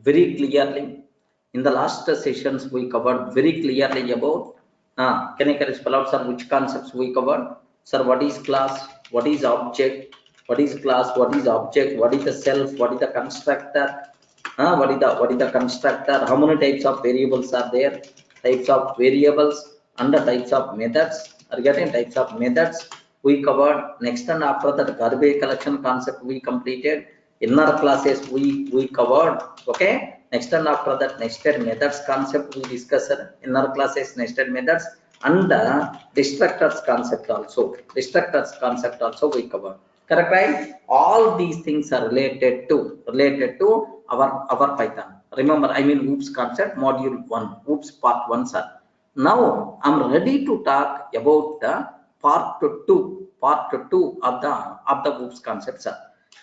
very clearly. In the last sessions, we covered very clearly about, can you spell out, sir, which concepts we covered? Sir, what is class? What is object? What is class? What is object? What is the self? What is the constructor? What is the constructor? How many types of variables are there? Types of variables and the types of methods. Are getting types of methods we covered. Next and after that, garbage collection concept we completed. Inner classes we covered. Okay. Next and after that, nested methods concept we discussed. Inner classes, nested methods, and the destructors concept also. Destructors concept also we covered. Correct, right? All these things are related to our Python. Remember, I mean OOPS concept module 1, OOPS part 1, sir. Now I'm ready to talk about the part 2 of the OOPS concept, sir.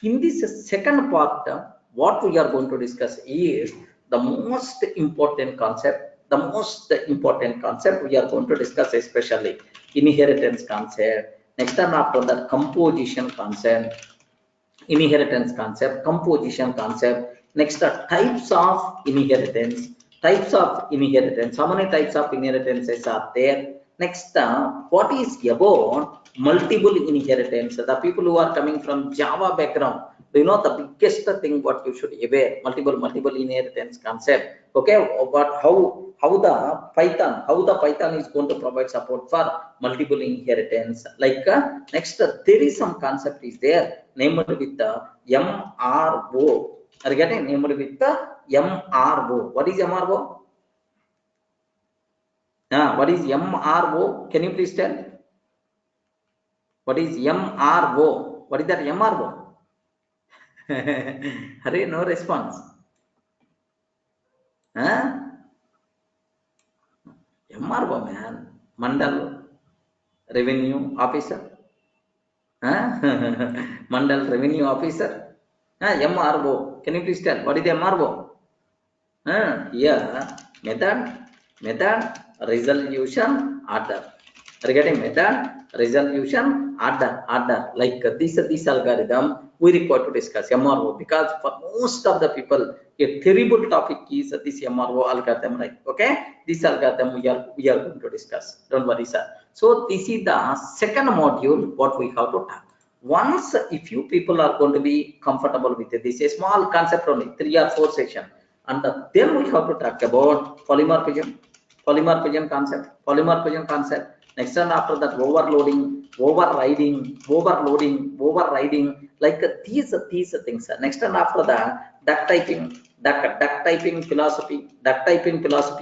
In this second part, what we are going to discuss is the most important concept. The most important concept we are going to discuss, especially inheritance concept. Next time after that, composition concept, inheritance concept, composition concept. Next, types of inheritance. Types of inheritance. How many types of inheritances are there? Next, what is about multiple inheritance? The people who are coming from Java background, do you know the biggest thing what you should aware? Multiple inheritance concept. Okay, but how the Python is going to provide support for multiple inheritance? Like next, there is some concept is there named with the MRO. Are you getting named with the MRO? What is MRO? What is MRO? Can you please tell? What is MRO? What is that MRO? Hurry, no response. MRO, man. Mandal Revenue Officer. Mandal Revenue Officer. MRO. Can you please tell? What is the MRO? Here, method resolution order. Regarding method resolution order, like this algorithm we require to discuss MRO, because for most of the people a terrible topic is this MRO algorithm, right? Okay, this algorithm we are going to discuss. Don't worry, sir. So this is the second module what we have to talk. Once if you people are going to be comfortable with this, a small concept only, 3 or 4 sessions, and then we have to talk about polymorphism concept. Next one after that, overloading, overriding, like these things. Next one after that, duck typing philosophy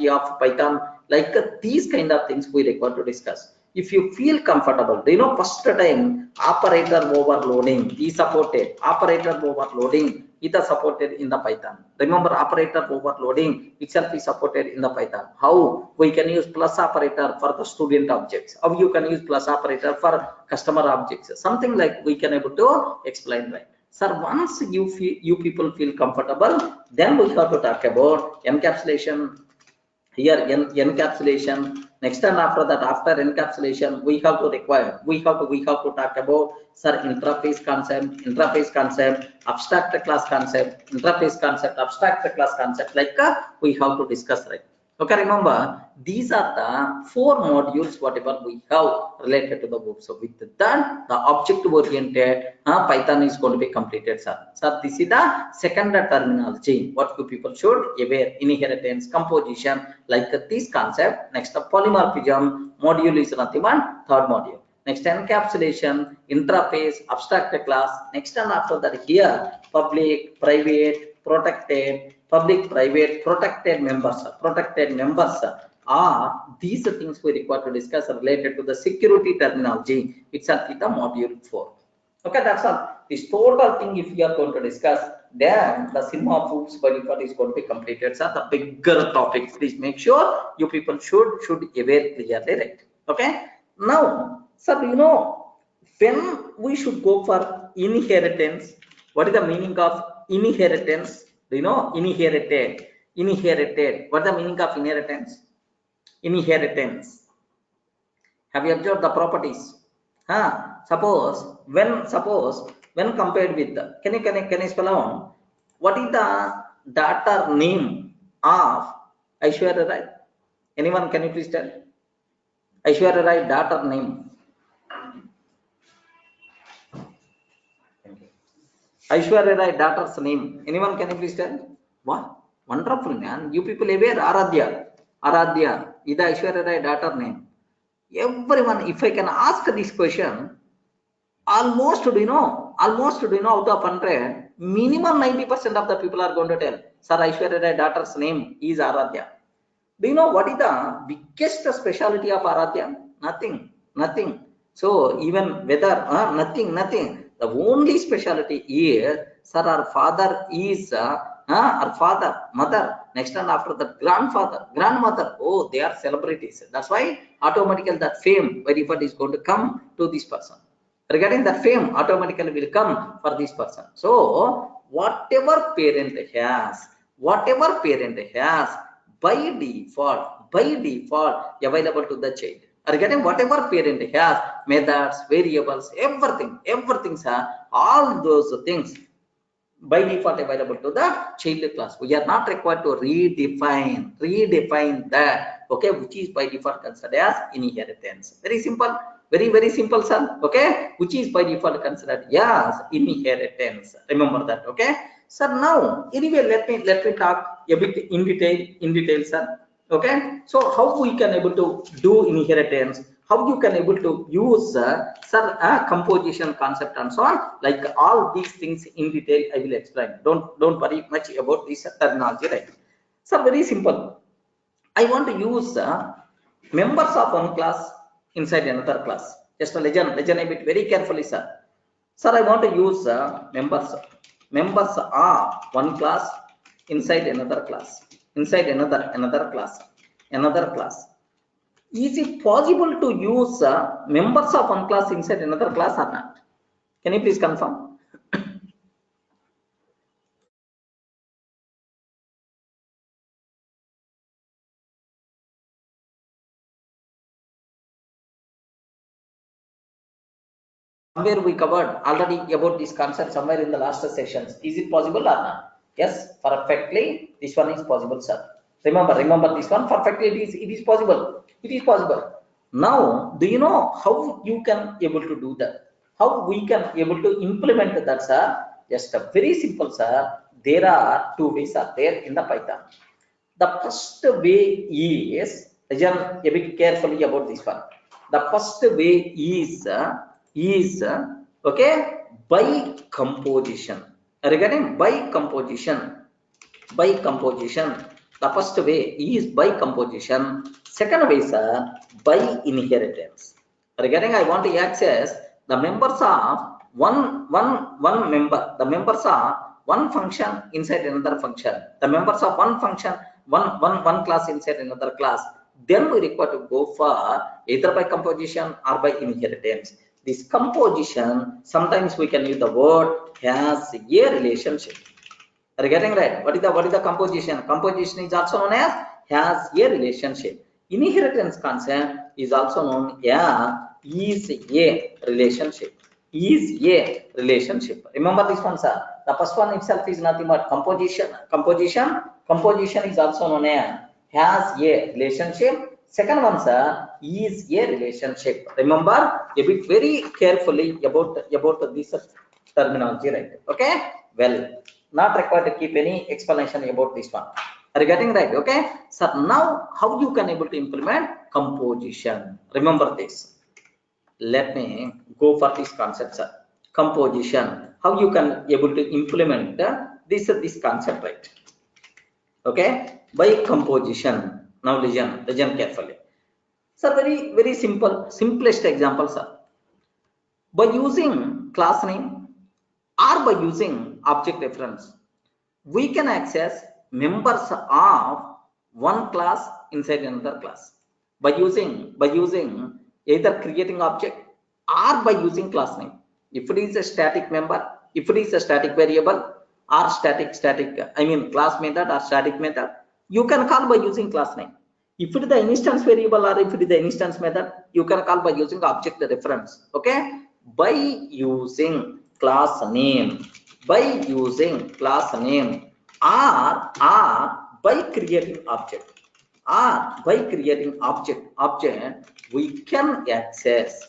of Python, like these kind of things we require to discuss. If you feel comfortable, do you know first time operator overloading is supported. Operator overloading it is supported in the Python. Remember, operator overloading itself is supported in the Python. How we can use plus operator for the student objects, how you can use plus operator for customer objects, something like we can able to explain, right? Sir, once you people feel comfortable, then we have to talk about encapsulation. Here encapsulation. Next time after that, after encapsulation, we have to talk about, sir, interface concept, abstract class concept, interface concept, abstract class concept, like we have to discuss, right? Okay, remember these are the 4 modules whatever we have related to the book. So with that, the object oriented Python is going to be completed, sir. So this is the second terminology what you people should aware: inheritance, composition, like this concept. Next, polymorphism module is nothing but third module. Next, encapsulation, interface, abstract class. Next, and after that, here public, private, protected, public, private, protected members are these things we require to discuss related to the security terminology. It's at the module 4. Okay, that's all. This total thing, if we are going to discuss, then the cinema of OOPS by default is going to be completed. So the bigger topics, please make sure you people should aware clearly, right? Okay. Now, sir, you know, when we should go for inheritance, what is the meaning of inheritance? Do you know inherited? What is the meaning of inheritance? Inheritance. Have you observed the properties? Suppose when compared with the, can you spell out what is the daughter name of Aishwarya Rai? Anyone, can you please tell? Aishwarya Rai daughter name. Aishwarya Rai daughter's name. Anyone, can you please tell? What? Wonderful, man. You people aware? Aradhya. Aradhya. Is the Aishwarya Rai daughter name? Everyone, if I can ask this question, almost do you know out of 100, minimum 90% of the people are going to tell, sir, Aishwarya Rai daughter's name is Aradhya. Do you know what is the biggest specialty of Aradhya? Nothing. So even whether nothing. The only specialty is, sir, our father is our father, mother, next and after that grandfather, grandmother. Oh, they are celebrities. That's why automatically that fame by default is going to come to this person. Regarding that fame, automatically will come for this person. So whatever parent has, by default available to the child. Are getting whatever parent has, methods, variables, everything, sir, all those things by default available to the child class. We are not required to redefine that, okay, which is by default considered as inheritance. Very simple, very simple, sir. Okay, which is by default considered as inheritance. Remember that, okay, sir. Now anyway, let me talk a bit in detail, sir. Okay, so how we can able to do inheritance, how you can able to use composition concept and so on, like all these things in detail I will explain. Don't worry much about this terminology, right? So very simple. I want to use members of one class inside another class. Just a listen a bit very carefully, sir. Sir, I want to use members of one class inside another class, another class. Is it possible to use members of one class inside another class or not? Can you please confirm? Somewhere we covered already about this concept somewhere in the last sessions. Is it possible or not? Yes, perfectly. This one is possible, sir. Remember this one perfectly. It is possible. Now, do you know how you can able to do that? How we can able to implement that, sir? Just a very simple, sir. There are two ways are there in the Python. The first way is, listen a bit carefully about this one. The first way is okay, by composition. Regarding by composition, the first way is by composition. Second way is by inheritance. Regarding I want to access the members of one member, the members of one function inside another function, the members of one function, one class inside another class. Then we require to go for either by composition or by inheritance. This composition, sometimes we can use the word has a relationship. Are you getting right? What is the composition? Composition is also known as has a relationship. Inheritance concept is also known as is a relationship. Remember this one, sir. The first one itself is nothing but composition. Composition is also known as has a relationship. Second one, sir, is a relationship. Remember a bit very carefully about this terminology, right? Okay. Well, not required to keep any explanation about this one. Are you getting right? Okay. So now how you can able to implement composition? Remember this. Let me go for this concept, sir. Composition. How you can able to implement this concept, right? Okay. By composition. Now listen carefully. So very simple, simplest example, sir. By using class name or by using object reference, we can access members of one class inside another class by using either creating object or by using class name. If it is a static member, if it is a static variable or class method or static method, you can call by using class name. If it is the instance variable or if it is the instance method, you can call by using object reference. Okay, by using class name, or by creating object we can access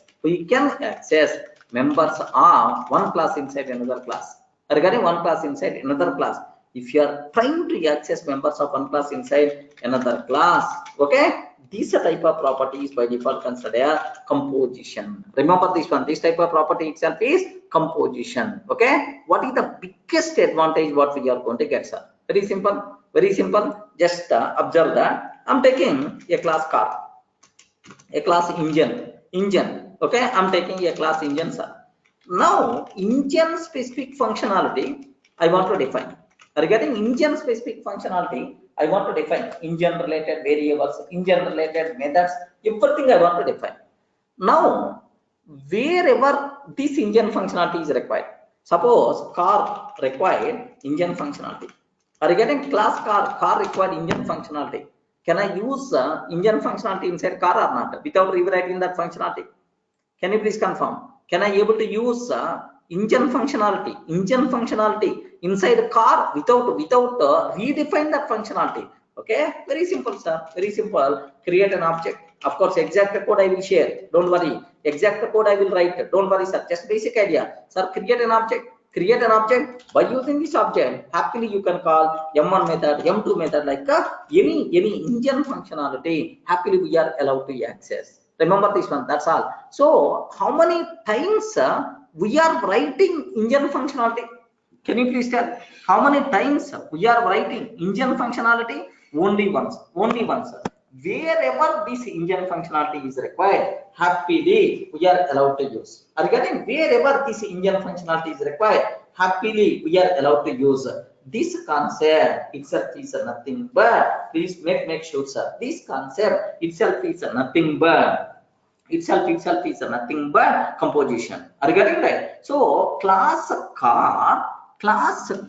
members of one class inside another class. Regarding one class inside another class, if you are trying to access members of one class inside another class, okay, this type of property is by default considered composition. Remember this one, this type of property itself is composition. Okay, what is the biggest advantage what we are going to get, sir? Very simple, very simple. Just observe that I'm taking a class car, a class engine. Okay, I'm taking a class engine, sir. Now engine specific functionality I want to define. Regarding engine specific functionality, I want to define engine related variables, engine related methods, everything I want to define. Now wherever this engine functionality is required, suppose car required engine functionality. Regarding class car required engine functionality. Can I use engine functionality inside car or not without rewriting that functionality? Can you please confirm? Can I able to use engine functionality inside a car without redefine that functionality? Okay, very simple, sir. Very simple. Create an object. Of course, exact code I will share. Don't worry. Exact code I will write. Don't worry, sir. Just basic idea. Sir, create an object. Create an object. By using this object, happily you can call M1 method, M2 method, like any engine functionality. Happily we are allowed to access. Remember this one. That's all. So how many times we are writing engine functionality? Can you please tell how many times we are writing engine functionality? Only once. Only once. Wherever this engine functionality is required, happily we are allowed to use. Regarding wherever this engine functionality is required, happily we are allowed to use. This concept itself is nothing but, please make sure, sir, this concept itself is nothing but nothing but composition. Regarding that, so class car has a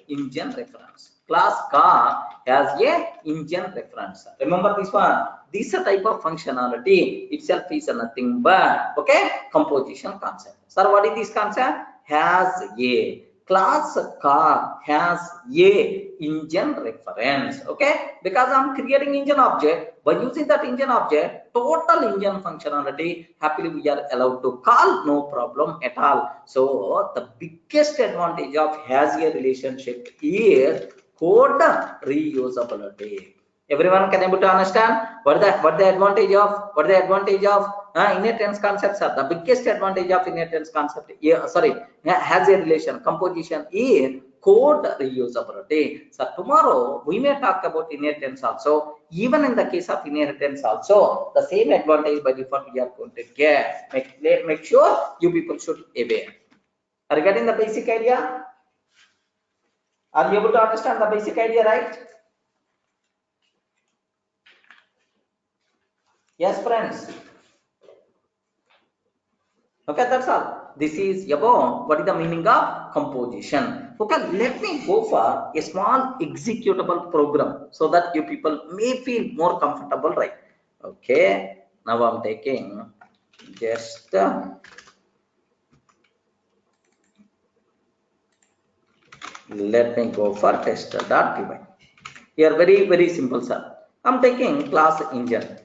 engine reference. Class car has a engine reference. Remember this one. This type of functionality itself is nothing but, okay, composition concept. Sir, what is this concept? Has a class car has a engine reference. Okay, because I'm creating engine object. By using that engine object, total engine functionality, happily we are allowed to call, no problem at all. So the biggest advantage of has a relationship is code reusability. Everyone can able to understand what the advantage of inheritance concepts are. The biggest advantage of inheritance concept, has a relation composition is code reusability. So tomorrow we may talk about inheritance also. Even in the case of inheritance also, the same advantage by default we are going to get. Make sure you people should aware. Regarding the basic idea, are you able to understand the basic idea, right? Yes, friends. Okay, that's all. This is about what is the meaning of composition. Okay, let me go for a small executable program so that you people may feel more comfortable, right? Okay, now I'm taking just let me go for test.py. Here, very simple, sir. I'm taking class engine.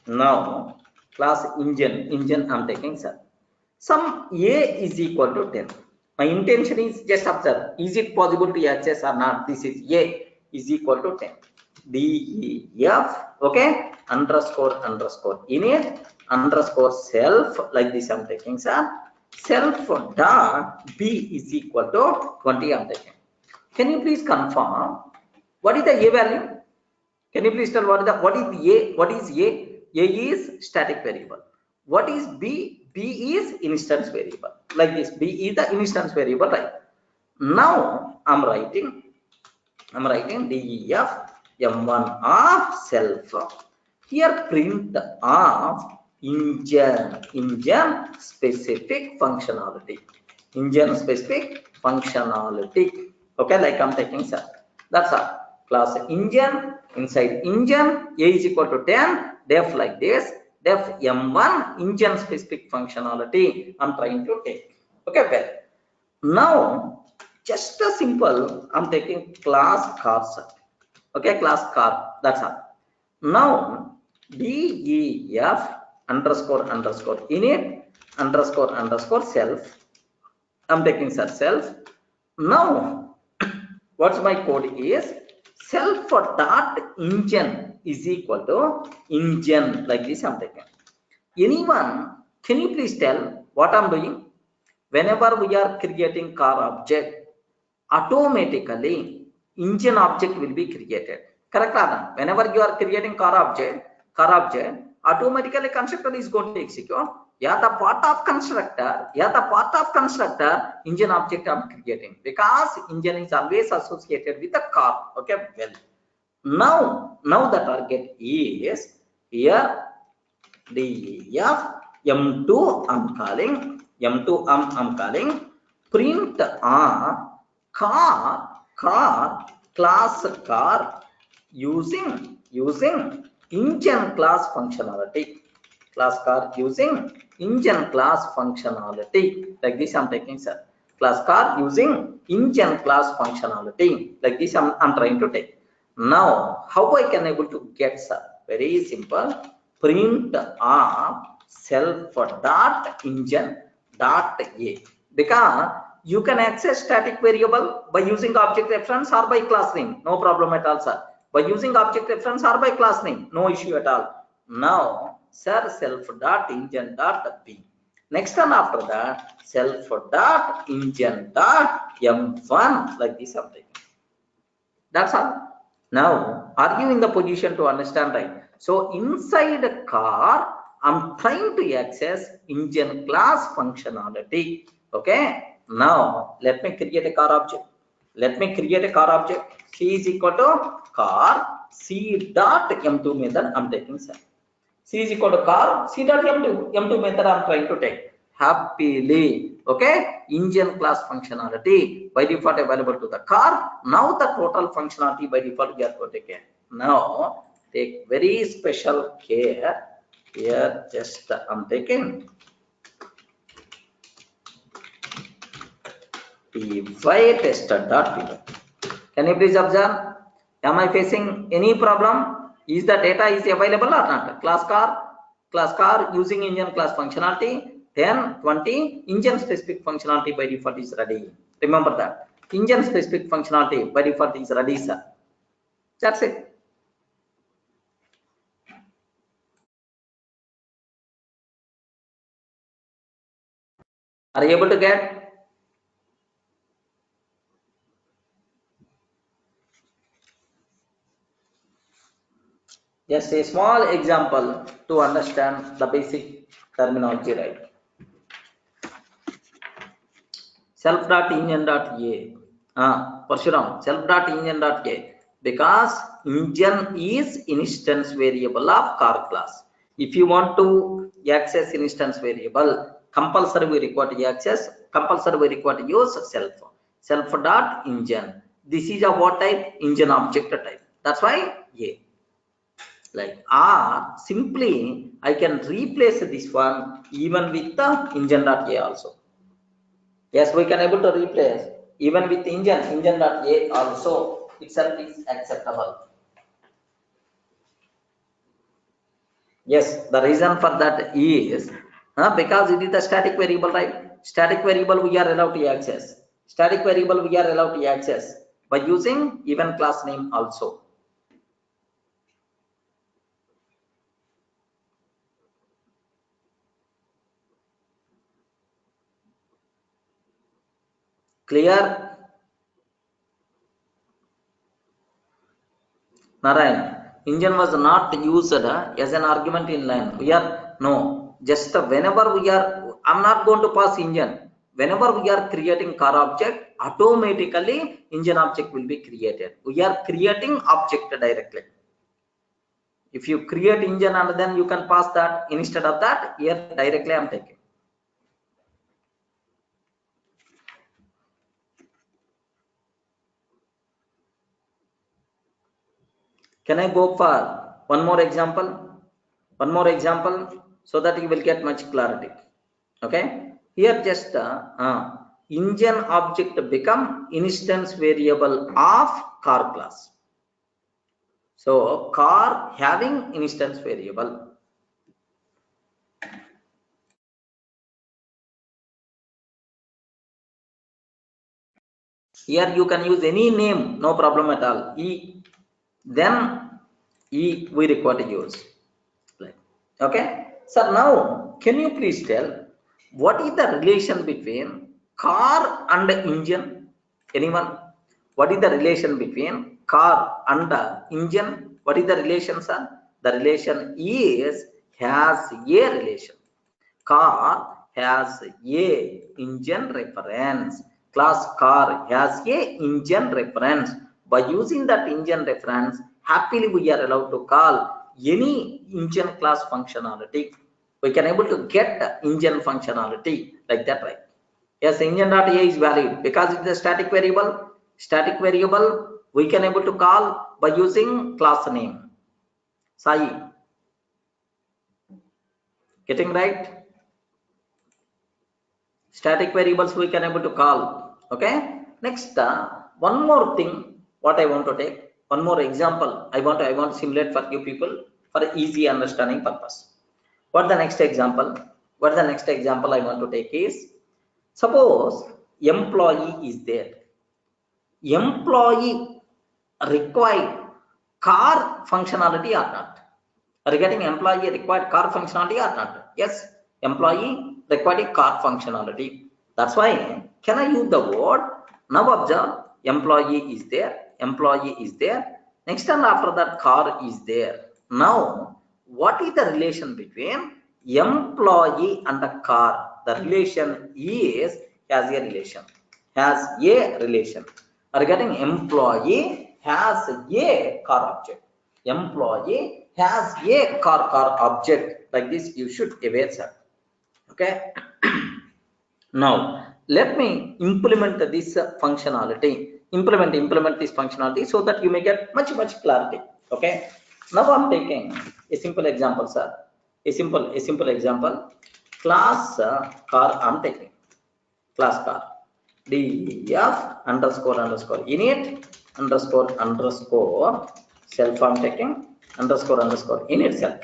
Now, class engine I'm taking, sir. Some A is equal to 10. My intention is just observe. Is it possible to access or not? This is A is equal to 10. DEF, okay, underscore init underscore self, like this I'm taking, sir. Self dot B is equal to 20 I'm taking. Can you please confirm what is the A value? Can you please tell what is A? What is A? A is static variable. What is B? B is instance variable. Like this, B is the instance variable, right? Now I'm writing def m1 of self. Here print of engine specific functionality. Engine specific functionality. Okay, like I'm taking, sir. That's all. Class engine, inside engine, A is equal to 10, def like this, def m1 engine specific functionality I'm trying to take. Okay, well, now just a simple, I'm taking class car set. Okay, class car, that's all. Now def underscore underscore init underscore underscore self, I'm taking self. Now what's my code is self dot engine is equal to engine, like this I'm taking. Anyone, can you please tell what I'm doing? Whenever we are creating car object, automatically engine object will be created. Correct, Ratan? Whenever you are creating car object, automatically constructor is going to execute. Yeah, the part of constructor, engine object I'm creating, because engine is always associated with the car. Okay, well, now the target is here def m2 I'm calling, I'm calling print on car class car using engine class functionality, class car using engine class functionality, like this I'm taking, sir. Class car using engine class functionality, like this I'm trying to take. Now how I can able to get, sir? Very simple, print of self dot engine dot a, because you can access static variable by using object reference or by class name, no problem at all, sir. By using object reference or by class name, no issue at all. Now sir, self dot engine dot b, next one after that self dot engine dot m1, like this I'm taking. That's all. Now are you in the position to understand, right? So inside a car I'm trying to access engine class functionality. Okay, now let me create a car object. C is equal to car c dot m2 method I'm taking, sir. C is equal to car c dot m2 method I'm trying to take happily. Okay, engine class functionality by default available to the car. Now the total functionality by default we are going to take. Now take very special care here, just I'm taking py tester.py. Can you please observe? Am I facing any problem? Is the data is available or not? Class car using engine class functionality, then 20 engine specific functionality by default is ready. Remember that engine specific functionality by default is ready, sir. That's it. Are you able to get? Just a small example to understand the basic terminology, right? Self.engine.a. Parshuram, self.engine.a, because engine is instance variable of car class. If you want to access instance variable, compulsory we require to access, compulsory we require to use self.engine. This is a what type? Engine object type. That's why a. Like R, simply I can replace this one even with the engine.a also. Yes, we can able to replace even with engine.a also itself is acceptable. Yes, the reason for that is because it is the static variable, right? Static variable we are allowed to access. Static variable we are allowed to access by using even class name also. Clear? Narayan, engine was not used as an argument in line. We are no, just whenever we are, I'm not going to pass engine. Whenever we are creating car object, automatically engine object will be created. We are creating object directly. If you create engine and then you can pass that, instead of that, here directly I'm taking. Can I go for one more example? One more example so that you will get much clarity. Okay. Here just engine object become instance variable of car class. So car having instance variable. Here you can use any name, no problem at all. E, then E we require to use. Okay. So now can you please tell what is the relation between car and engine? Anyone? What is the relation between car and engine? What is the relation, sir? The relation is has a relation. Car has a engine reference. Class car has a engine reference. By using that engine reference, happily we are allowed to call any engine class functionality. We can able to get engine functionality like that, right? Yes, engine.a is valid because it's a static variable. Static variable we can able to call by using class name. Sai, getting right? Static variables we can able to call. Okay. Next, one more thing. What I want to take one more example. I want to simulate for you people for easy understanding purpose. What the next example? What the next example I want to take is, suppose employee is there. Employee required car functionality or not? Regarding employee required car functionality or not? Yes, employee required car functionality. That's why can I use the word? Now observe, employee is there, employee is there. Next and after that car is there. Now what is the relation between employee and the car? The relation is has a relation. Has a relation. Regarding employee has a car object. Employee has a car object. Like this you should aware, sir. Okay. Now let me implement this functionality. Implement this functionality so that you may get much clarity. Okay. Now I'm taking a simple example, sir. A simple example. Class car I'm taking. Class car. Def underscore init underscore self I'm taking underscore init self.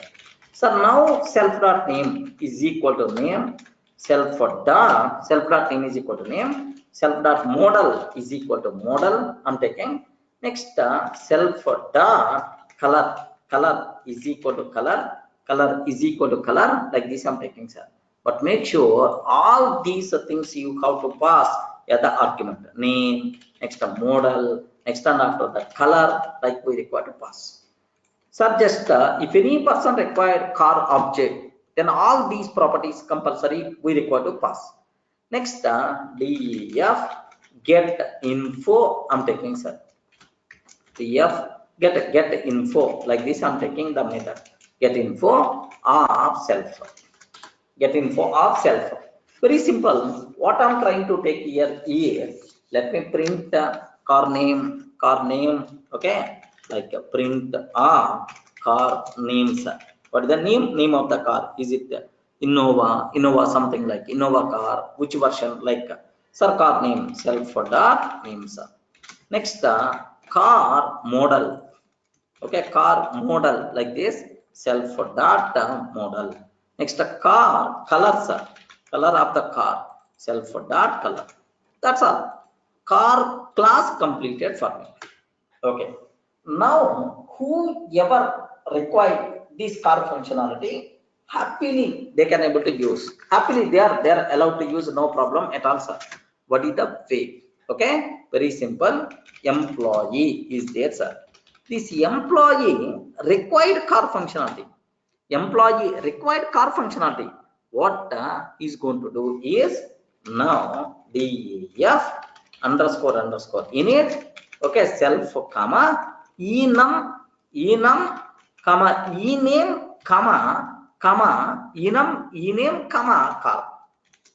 So now self dot name is equal to name, self dot name is equal to name, self dot model is equal to model I'm taking. Next self dot color is equal to color is equal to color, like this I'm taking, sir. But make sure all these things you have to pass as the argument, name, next model, next and after that color, like we require to pass. So just if any person required car object, then all these properties compulsory we require to pass. Next def get info I'm taking, sir. Def get info, like this I'm taking the method get info of self. Get info of self. Very simple. What I'm trying to take here is, let me print car name. Okay, like print car names. What is the name of the car? Is it Innova something like Innova car? Which version? Like sir, car name self dot names. Next car model. Okay, car model, like this self dot model. Next car color of the car self dot color. That's all. Car class completed for me. Okay. Now whoever require this car functionality, happily they can able to use. Happily they are allowed to use, no problem at all, sir. What is the way? Okay, very simple. Employee is there, sir. This employee required car functionality. Employee required car functionality. What is going to do is, now def underscore init. Okay, self comma enum comma ename comma ename comma car.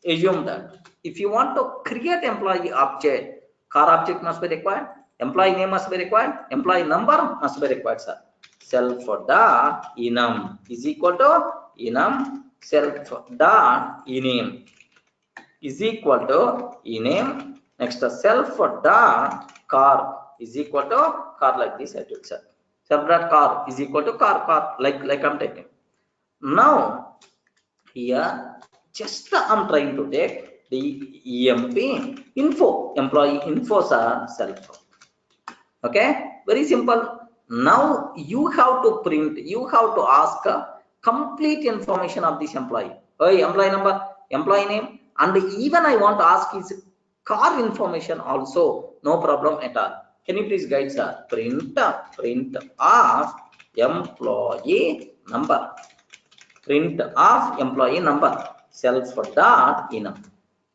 Assume that if you want to create employee object, car object must be required, employee name must be required, employee number must be required, sir. Self dot enum is equal to enum self dot ename. is equal to ename. Next self dot car is equal to car, like this I took, sir. Self dot car is equal to car like I'm taking. Now here just I'm trying to take the emp info, employee infos are self. Okay, very simple. Now you have to print, you have to ask complete information of this employee. Hey, employee number, employee name, and even I want to ask his car information also, no problem at all. Can you please guide, sir? Print of employee number. Print of employee number. Self dot enum.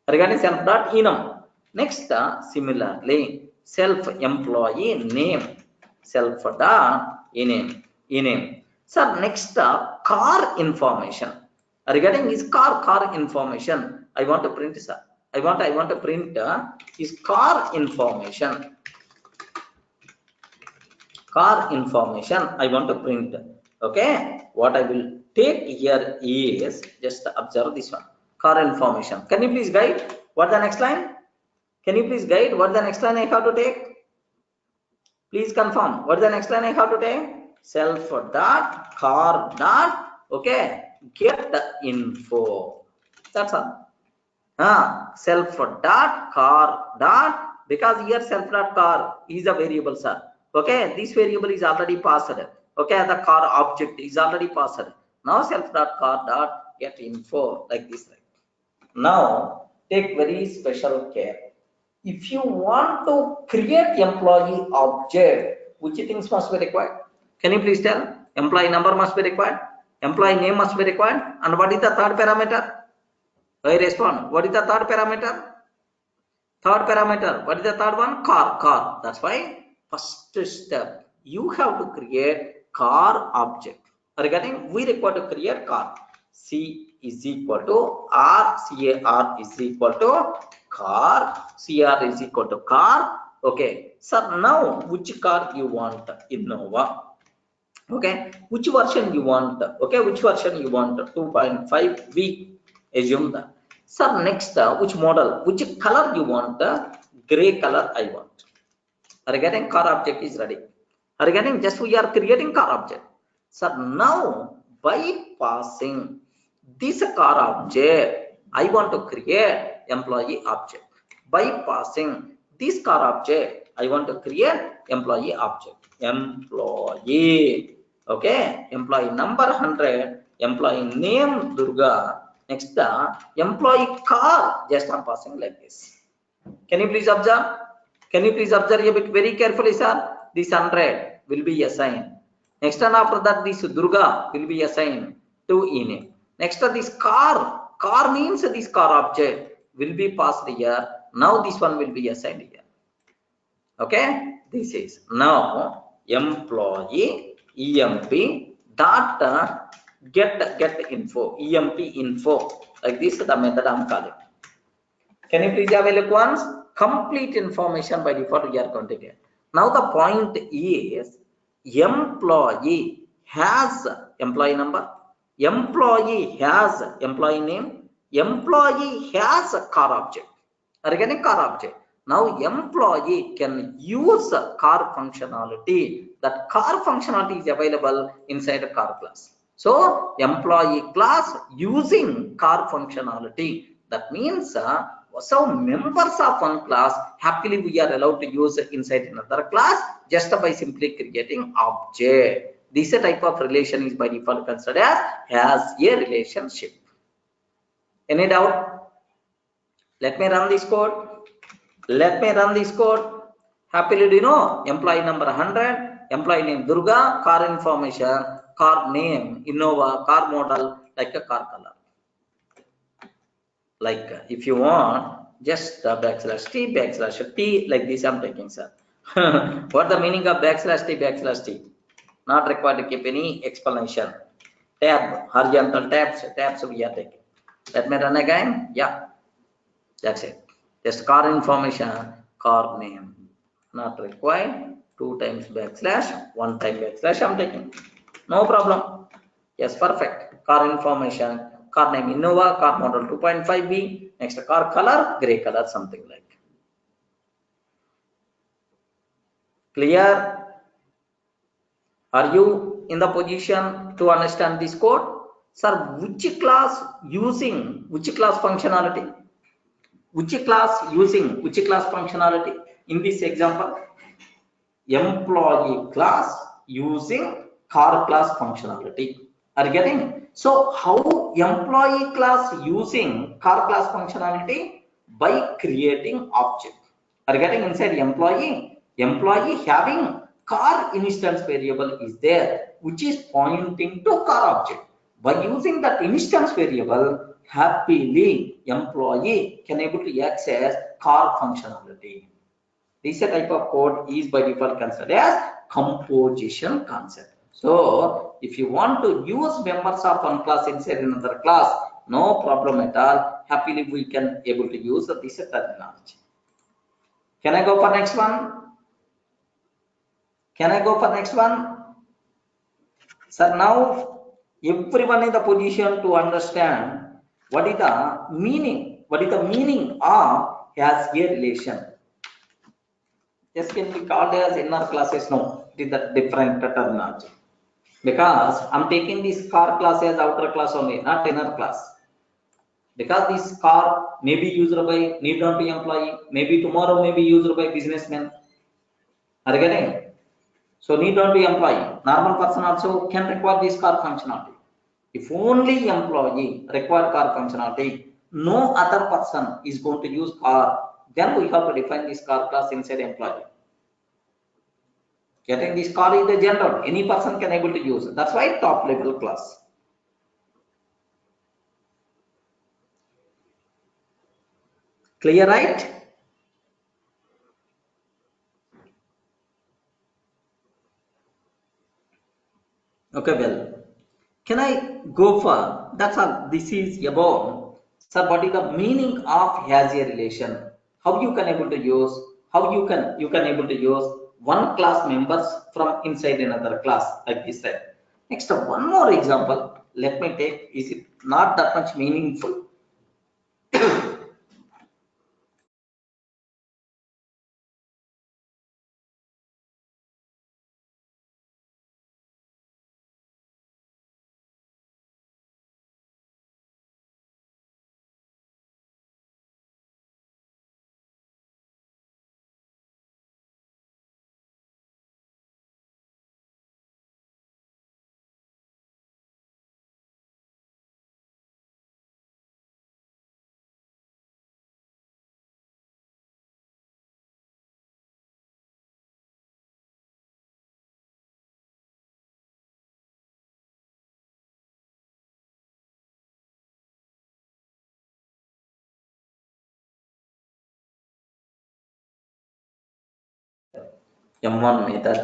Regarding self dot enum. Next, similarly, self employee name. Self dot ename. So next, car information. Regarding his car information, I want to print, sir. I want to print his car information. Car information I want to print. Okay, what I will take here is just observe this one, car information. Can you please guide what the next line? Can you please guide what the next line I have to take? Please confirm what the next line I have to take. Self dot car dot, okay, get the info. That's all. Self dot car dot, because here self dot car is a variable, sir. Okay, this variable is already passed. Okay, the car object is already passed. Now self dot car dot get info, like this, right? Now take very special care. If you want to create employee object, which things must be required? Can you please tell? Employee number must be required, employee name must be required, and what is the third parameter? I respond. What is the third parameter? Third parameter. What is the third one? Car. That's why first step you have to create car object. Regarding we require to create car. C is equal to R. CAR is equal to car. CR is equal to car. Okay. So now which car you want? Innova. Okay. Which version you want? Okay. Which version you want? 2.5 we assume that. So next, which model, which color you want? Gray color I want. Regarding car object is ready. Regarding just we are creating car object. So now by passing this car object, I want to create employee object. By passing this car object, I want to create employee object. Employee. Okay. Employee number 100. Employee name Durga. Next, the employee car, just I'm passing like this. Can you please observe? Can you please observe a bit very carefully, sir? This 100 will be assigned. Next, and after that, this Durga will be assigned to ename. Next, this car means this car object will be passed here. Now, this one will be assigned here. Okay, this is now employee emp dot get info, emp info, like this the method I'm calling. Can you please have a look once? Complete information by default we are going to get. Now the point is employee has employee number, employee has employee name, employee has a car object. Regarding car object, now employee can use car functionality. That car functionality is available inside a car class. So employee class using car functionality. That means so members of one class happily we are allowed to use inside another class just by simply creating object. This type of relation is by default considered as a relationship. Any doubt? Let me run this code. Let me run this code. Happily do you know employee number 100, employee name Durga, car information, car name Innova, car model, like a car color. Like if you want just /t/t, like this I'm taking, sir. What the meaning of /t/t? Not required to keep any explanation. Tab, horizontal tabs we are taking. Let me run again. Yeah, that's it. Just car information, car name. Not required. 2 times /, 1 time / I'm taking. No problem. Yes, perfect. Car information, car name Innova, car model 2.5B, next car color, gray color, something like. Clear? Are you in the position to understand this code? Sir, which class using which class functionality? Which class using which class functionality? In this example, employee class using car class functionality. Are you getting? So how employee class using car class functionality? By creating object. Are you getting? Inside employee? Employee having car instance variable is there, which is pointing to car object. By using that instance variable, happily employee can able to access car functionality. This type of code is by default considered as composition concept. So if you want to use members of one class inside another class, no problem at all. Happily we can able to use this terminology. Can I go for next one? Can I go for next one? Sir, now everyone in the position to understand what is the meaning. What is the meaning of has a relation? This can be called as inner classes. No, it is a different terminology. Because I'm taking this car class as outer class only, not inner class. Because this car may be used by need not be employee, maybe tomorrow may be used by businessman. Are you getting? So need not be employee. Normal person also can require this car functionality. If only employee require car functionality, no other person is going to use car. Then we have to define this car class inside employee. Getting this car is the general. Any person can able to use it. That's why top level class. Clear, right? Okay, well, can I go for, that's all. This is about, sir, what is the meaning of has a relation? How you can able to use, how you can able to use one class members from inside another class, like this type. Next, one more example. Let me take, is it not that much meaningful? M1 method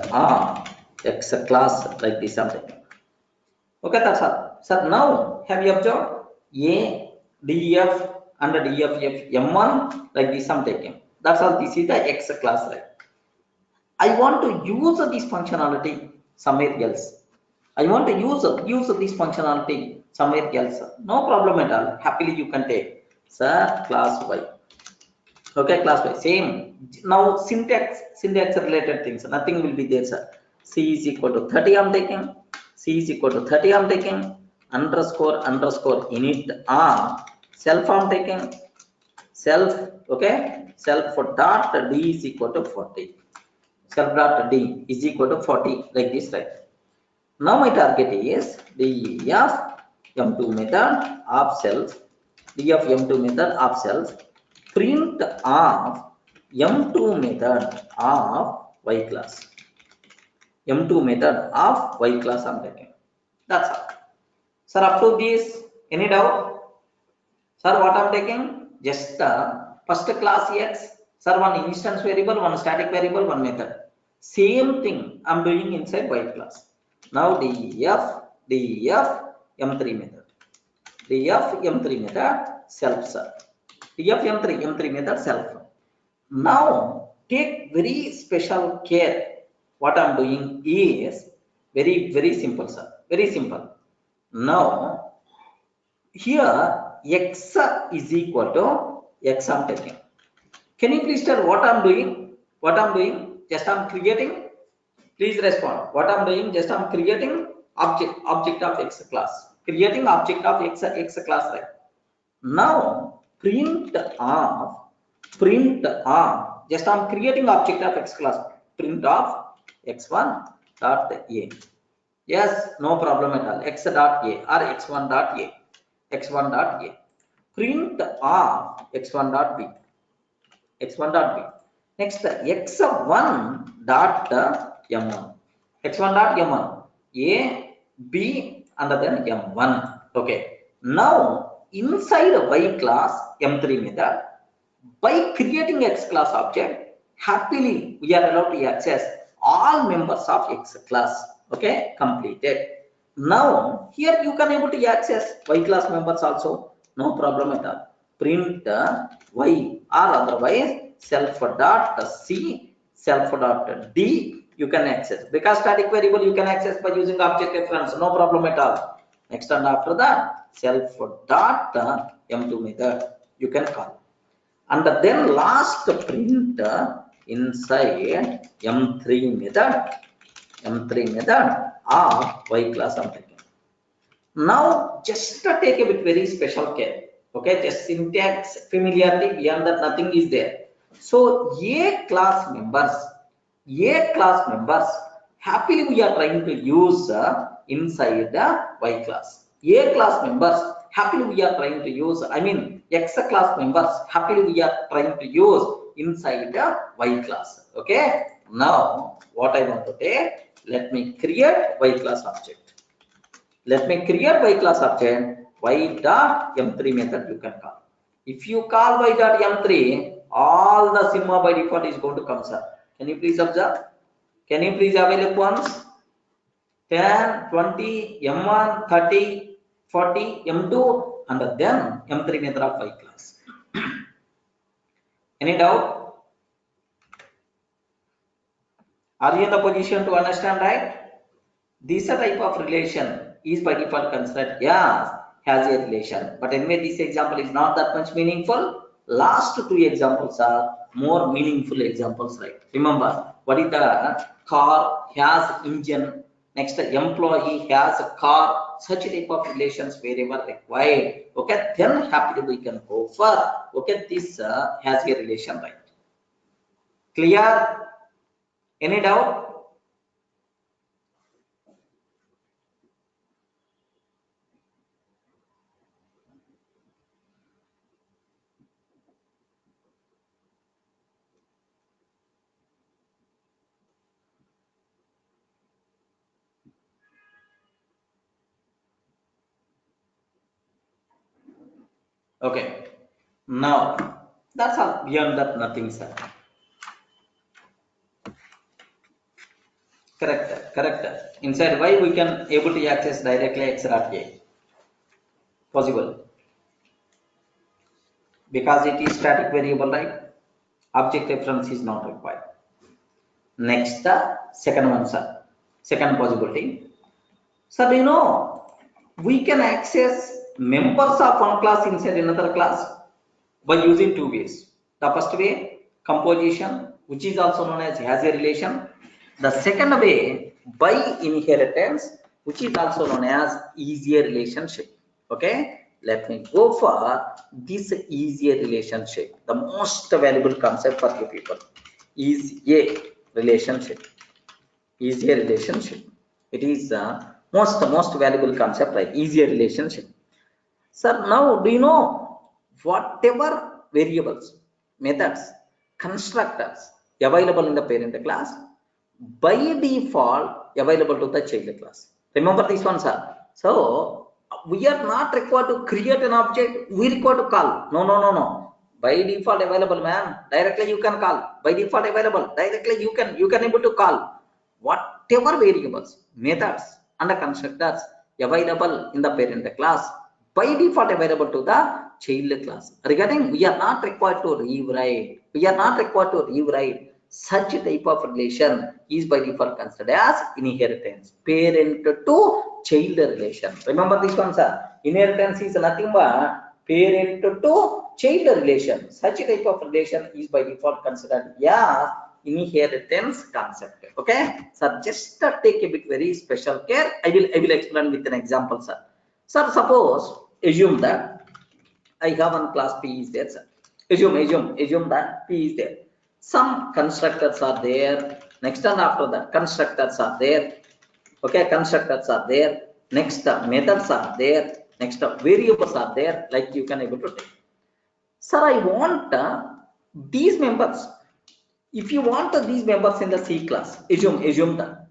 X class like this something. Okay, that's all. So now have you observed A, DEF and DFF M1 like this I'm taking. That's all. This is the X class, right? I want to use this functionality somewhere else. I want to use this functionality somewhere else. No problem at all. Happily you can take. Sir, class Y. Okay, class Y. Same. Now syntax related things. Nothing will be there, sir. C is equal to 30 I'm taking. C is equal to 30 I'm taking. Underscore init self I'm taking. Self, okay. Self for dot D is equal to 40. Self dot D is equal to 40 like this, right? Now my target is def m2 method of self, def m2 method of self, print of m2 method of y class. M2 method of y class I'm taking. That's all. Sir, up to this, any doubt? Sir, what I'm taking? Just first class X. Sir, one instance variable, one static variable, one method. Same thing I'm doing inside y class. Now def m3 method. Def m3 method self, sir. Def m3 method self. Now take very special care. What I'm doing is very simple, sir. Very simple. Now here x is equal to x I'm taking. Can you please tell what I'm doing? What I'm doing? Just I'm creating. Please respond. What I'm doing? Just I'm creating object of x class. Creating object of x class, right? Now print of just I'm creating object of x class. Print of x1 dot a. Yes, no problem at all. X dot a or x1 dot a. X1 dot a. Print of x1 dot b. X1 dot b. Next, x1 dot m1. X1 dot m1. A, B, and then m1. Okay. Now, inside y class m3 method, by creating x class object, happily we are allowed to access all members of x class. Okay, completed. Now, here you can able to access y class members also. No problem at all. Print y or otherwise self dot c, self dot d you can access, because static variable you can access by using object reference, no problem at all. Next, and after that self dot m2 method you can call, and then last print inside m3 method of y class I'm taking. Now just take a bit very special care. Okay, just syntax familiarity, beyond that nothing is there. So a class members happily we are trying to use inside the y class. A class members happily we are trying to use, I mean x class members happily we are trying to use inside the y class. Okay, now what I want to take, let me create y class object. Let me create y class object, y dot m3 method you can call. If you call y dot m3, all the sigma by default is going to come, sir. Can you please observe? Can you please available ones? 10, 20, m1, 30, 40, m2, and then m3 method of y class. Any doubt? Are you in the position to understand, right? This type of relation is by default considered has a relation, but anyway this example is not that much meaningful. Last two examples are more meaningful examples, right? Remember, what is the car has engine, next employee has a car, such type of relations wherever required. Okay, then happily we can go for, okay, this has a relation, right? Clear? Any doubt? Okay, now that's all. Beyond that, nothing, sir. Correct. Inside y we can able to access directly x dot a. Possible, because it is static variable, right? Object reference is not required. Next, the second one, sir. Second possibility. So do you know we can access members of one class inside another class by using two ways. The first way, composition, which is also known as a relation. The second way, by inheritance, which is also known as easier relationship. Okay, let me go for this easier relationship. The most valuable concept for you people is a relationship. Easier relationship. It is the most valuable concept, right? Easier relationship. Sir, now do you know whatever variables, methods, constructors available in the parent class by default available to the child class? Remember this one, sir. So we are not required to create an object, we require to call. No. By default available, man. Directly you can call. By default available, directly you can able to call whatever variables, methods, and the constructors available in the parent class by default available to the child class. Regarding, we are not required to rewrite. such type of relation is by default considered as inheritance. Parent to child relation. Remember this one, sir. Inheritance is nothing but parent to child relation. Such type of relation is by default considered as inheritance concept. Okay, sir, just take a bit very special care. I will explain with an example, sir. Sir, suppose assume that I have one class P is there, sir. Assume that P is there. Some constructors are there. Next and after that, constructors are there. Okay, constructors are there. Next, methods are there. Next, variables are there. Like you can able to take. Sir, I want these members. If you want these members in the C class, assume that.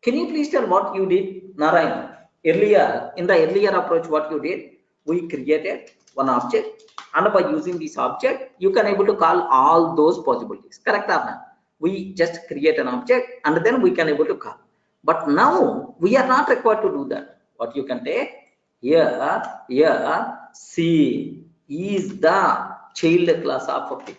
Can you please tell what you did, Narayan? Earlier, in the earlier approach, what you did, we created one object, and by using this object, you can able to call all those possibilities. Correct or not? We just create an object, and then we can able to call. But now we are not required to do that. What you can take here, C is the child class of P.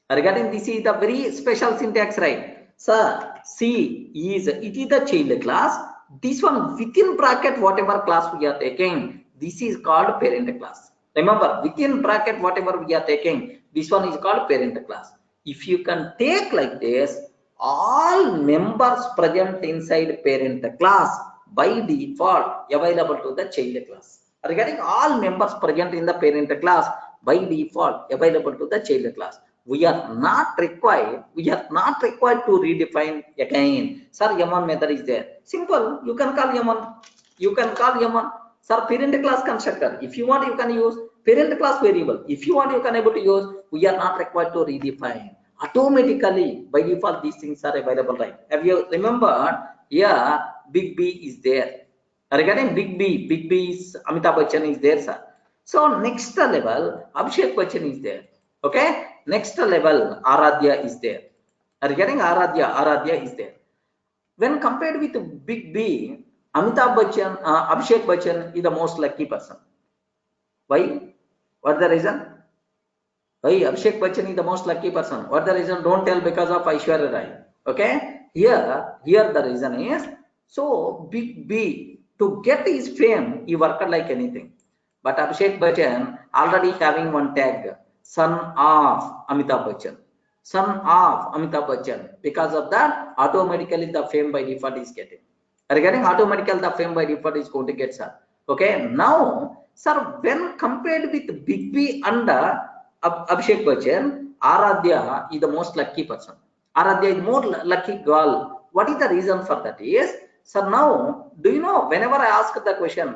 Regarding this is the very special syntax, right? Sir, C is the child class. This one within bracket whatever class we are taking, this is called parent class. Remember, within bracket whatever we are taking, this one is called parent class. If you can take like this, all members present inside parent class by default available to the child class. Regarding all members present in the parent class by default available to the child class. We are not required to redefine again. Sir, M1 method is there. Simple. You can call M1. Sir, parent class constructor. If you want, you can use parent class variable. If you want, you can able to use. We are not required to redefine. Automatically, by default, these things are available, right? Have you remembered? Yeah, big B is there. Regarding big B is Amitabh Bachchan is there, sir. So next level, Abhishek Bachchan is there. Okay. Next level, Aradhya is there. Regarding Aradhya is there. When compared with big B, Amitabh Bachchan, Abhishek Bachchan is the most lucky person. Why? What the reason? Why Abhishek Bachchan is the most lucky person? What the reason? Don't tell because of Aishwarya Rai. Okay? Here the reason is, so big B, to get his fame, he worked like anything. But Abhishek Bachchan already having one tag, son of Amitabh Bachchan. Son of Amitabh Bachchan. Because of that, automatically the fame by default is getting. Regarding automatically the fame by default is going to get, sir. Okay, now, sir, when compared with big B and Abhishek Bachchan, Aradhya is the most lucky person. Aradhya is more lucky girl. What is the reason for that? Is, sir, now, do you know, whenever I ask the question,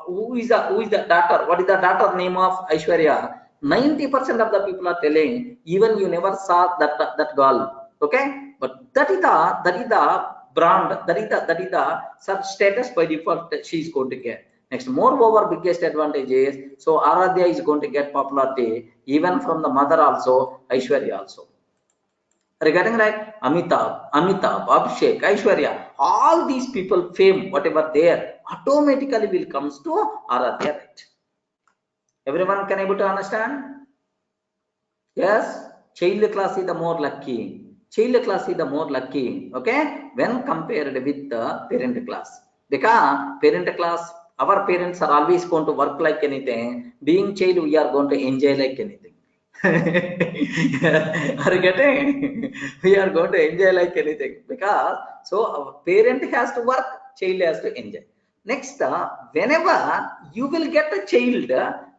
who is the daughter? What is the daughter name of Aishwarya? 90% of the people are telling, even you never saw that girl. Okay, but that is the brand, that is the sub status by default that she is going to get. Next, moreover, biggest advantage is, so Aradhya is going to get popularity even from the mother also, Aishwarya also. Regarding like Amitabh, Abhishek, Aishwarya, all these people fame, whatever there, automatically will comes to Aradhya, right? Everyone can able to understand? Yes, child class is the more lucky. Child class is the more lucky, okay, when compared with the parent class. Because parent class, our parents are always going to work like anything. Being child, we are going to enjoy like anything. Are you getting? We are going to enjoy like anything. Because, so our parent has to work, child has to enjoy. Next, whenever you will get a child,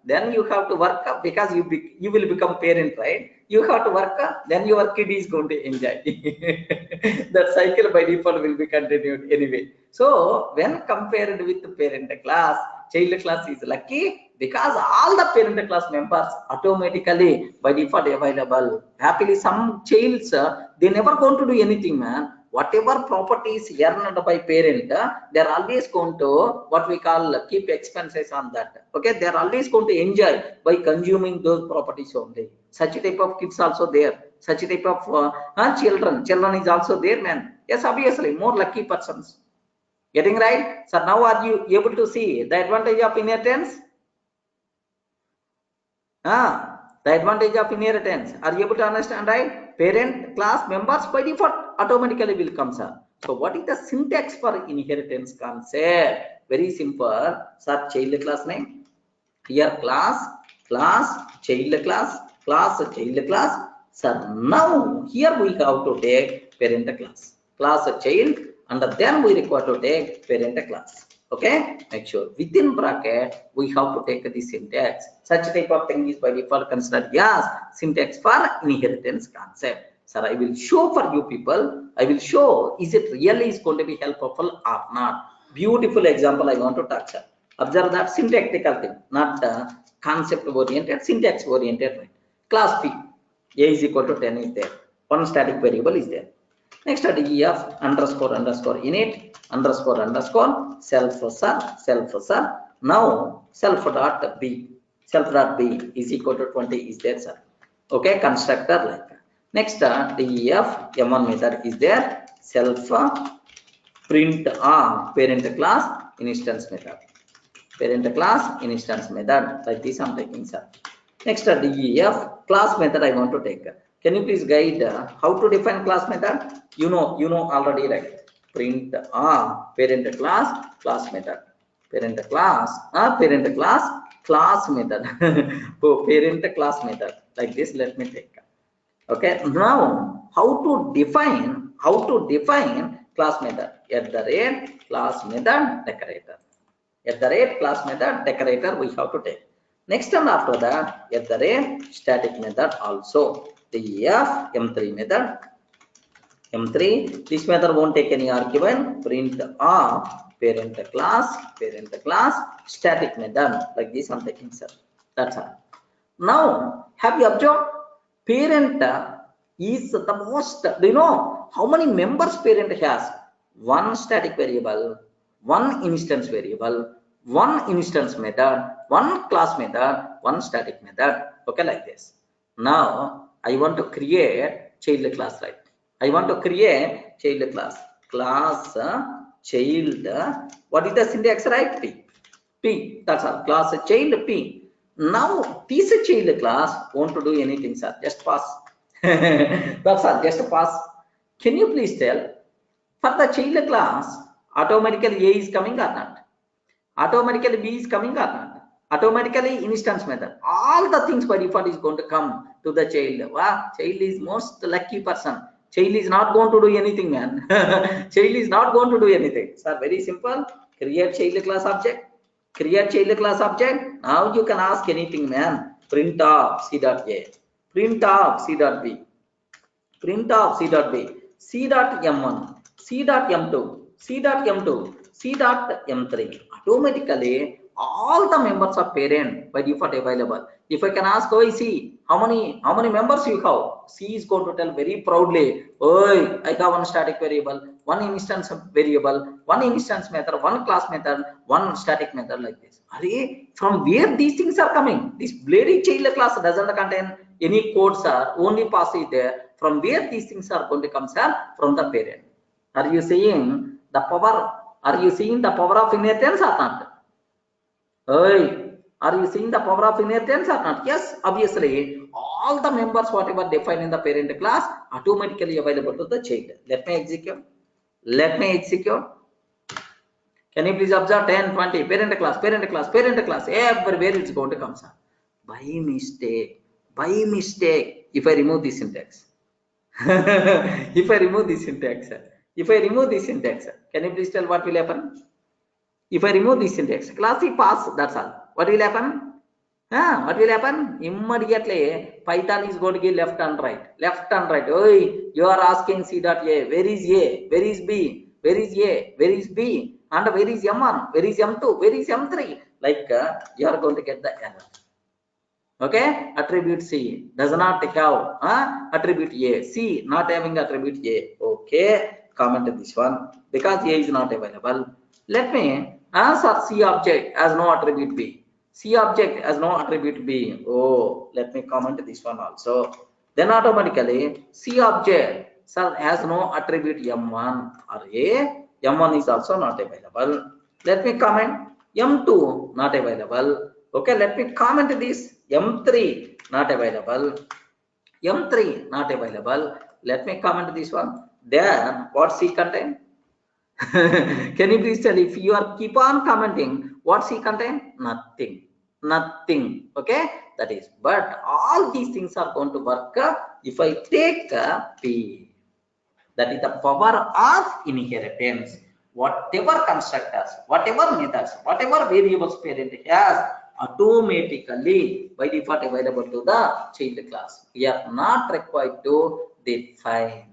then you have to work because you will become parent, right? You have to work, then your kid is going to enjoy. That cycle by default will be continued anyway. So when compared with the parent class, child class is lucky because all the parent class members automatically by default available. Happily, some childs they never going to do anything, man. Whatever properties earned by parent, they are always going to what we call keep expenses on that. Okay, they are always going to enjoy by consuming those properties only. Such type of kids also there. Such type of children is also there, man. Yes, obviously more lucky persons. Getting right? So now are you able to see the advantage of inheritance? The advantage of inheritance. Are you able to understand, right? Parent, class, members by default automatically will come, sir. So what is the syntax for inheritance concept? Very simple. Sir, child class name. Here class, child class, child class. Sir, now here we have to take parent class, child, and then we require to take parent class. Okay, make sure within bracket we have to take the syntax. Such type of thing is by default considered as syntax for inheritance concept. Sir, I will show for you people. I will show is it really is going to be helpful or not. Beautiful example I want to touch. Observe that syntactical thing, not concept oriented, syntax oriented. Right? Class P, A is equal to 10 is there. One static variable is there. Next def underscore init underscore self sir. Now self dot b is equal to 20 is there, sir. Okay, constructor like that. Next def m1 method is there. Self print parent class instance method. Parent class instance method like this I'm taking, sir. Next def class method I want to take. Can you please guide how to define class method? You know already, right? Print parent class method. Parent class method. Oh, parent class method like this. Let me take. Okay. Now how to define class method? At the rate class method decorator. At the rate class method decorator we have to take. Next and after that, at the rate static method also. The m3 method. M3, this method won't take any argument. Print parent class static method like this I'm taking, sir. That's all. Now, have you observed? Parent is the most. Do you know how many members parent has? One static variable, one instance variable, one instance method, one class method, one static method. Okay, like this. Now I want to create child class, right? I want to create child class. Child. What is the syntax, right? P. That's all. Class child P. Now this child class won't to do anything, sir. Just pass. That's all. Just pass. Can you please tell? For the child class, automatically A is coming or not? Automatically B is coming or not? Automatically instance method. All the things by default is going to come to the child. Wow, child is most lucky person. Child is not going to do anything, man. Child is not going to do anything. Sir, very simple. Create child class object. Create child class object. Now you can ask anything, man. Print of c.a. Print of c.b. Print of c.b. c.m1. c.m2. c.m2. c.m3. Automatically all the members of parent by default available. If I can ask, oh, see how many members you have, C is going to tell very proudly, oh, I have one static variable, one instance variable, one instance method, one class method, one static method like this. From where these things are coming? This bloody child class doesn't contain any codes, sir. Only pass is there. From where these things are going to come, sir? From the parent. Are you seeing the power? Are you seeing the power of inheritance or not? Hey, are you seeing the power of inheritance or not? Yes, obviously, all the members whatever defined in the parent class automatically available to the child. Let me execute. Can you please observe 10, 20, parent class, everywhere it's going to come, sir. By mistake, if I remove this syntax, if I remove this syntax, can you please tell what will happen? If I remove this syntax, class C pass, that's all. What will happen? What will happen? Immediately, Python is going to give left and right. Oh, you are asking C.A. Where is A? Where is B? Where is A? Where is B? And where is M1? Where is M2? Where is M3? Like you are going to get the error. Okay, attribute C does not have attribute A. C not having attribute A. Okay, comment this one because A is not available. Let me answer C object as no attribute B. C object as no attribute B. Oh, let me comment this one also. Then automatically C object has no attribute M1 or A. M1 is also not available. Let me comment M2 not available. Okay, let me comment this M3 not available. M3 not available. Let me comment this one. Then what C contain? Can you please tell, if you are keep on commenting, what C contain? Nothing. Nothing. Okay, that is. But all these things are going to work if I take P. That is the power of inheritance. Whatever constructors, whatever methods, whatever variables parent has, automatically by default available to the child class. We are not required to define.